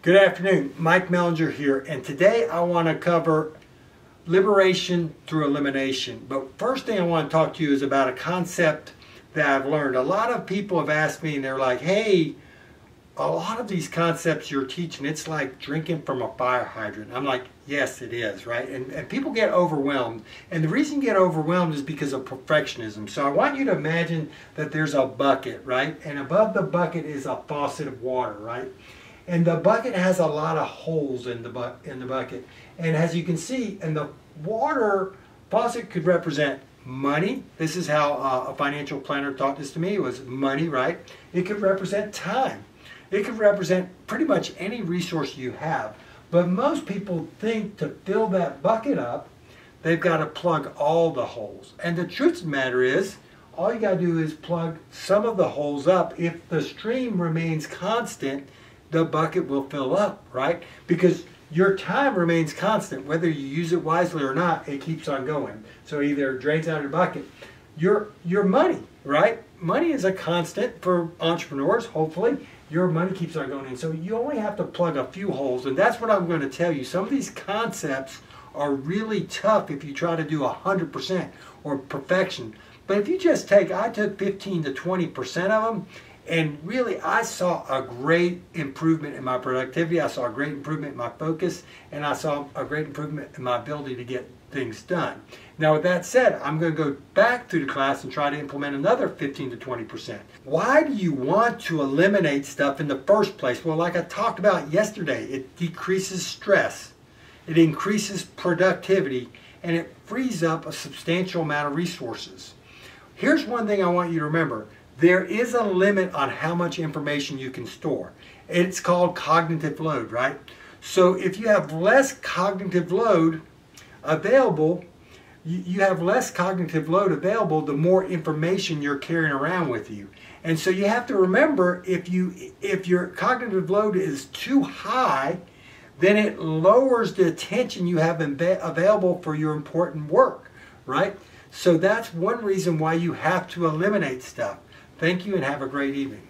Good afternoon, Mike Mellinger here, and today I want to cover liberation through elimination. But first thing I want to talk to you is about a concept that I've learned. A lot of people have asked me and they're like, hey, a lot of these concepts you're teaching, it's like drinking from a fire hydrant. I'm like, yes, it is, right? And people get overwhelmed. And the reason you get overwhelmed is because of perfectionism. So I want you to imagine that there's a bucket, right? And above the bucket is a faucet of water, right? And the bucket has a lot of holes in the bucket. And as you can see, and the water faucet could represent money. This is how a financial planner taught this to me. It was money, right? It could represent time. It could represent pretty much any resource you have. But most people think to fill that bucket up, they've got to plug all the holes. And the truth of the matter is, all you got to do is plug some of the holes up. If the stream remains constant, the bucket will fill up, right? Because your time remains constant. Whether you use it wisely or not, it keeps on going. So either it drains out of your bucket. Your money, right? Money is a constant for entrepreneurs, hopefully. Your money keeps on going in. So you only have to plug a few holes, and that's what I'm going to tell you. Some of these concepts are really tough if you try to do 100% or perfection. But if you just I took 15 to 20% of them, and really I saw a great improvement in my productivity. I saw a great improvement in my focus, and I saw a great improvement in my ability to get things done. Now with that said, I'm going to go back through the class and try to implement another 15 to 20%. Why do you want to eliminate stuff in the first place? Well, like I talked about yesterday, it decreases stress, it increases productivity, and it frees up a substantial amount of resources. Here's one thing I want you to remember. There is a limit on how much information you can store. It's called cognitive load, right? So if you have less cognitive load available, you have less cognitive load available, the more information you're carrying around with you. And so you have to remember, if your cognitive load is too high, then it lowers the attention you have available for your important work, right? So that's one reason why you have to eliminate stuff. Thank you and have a great evening.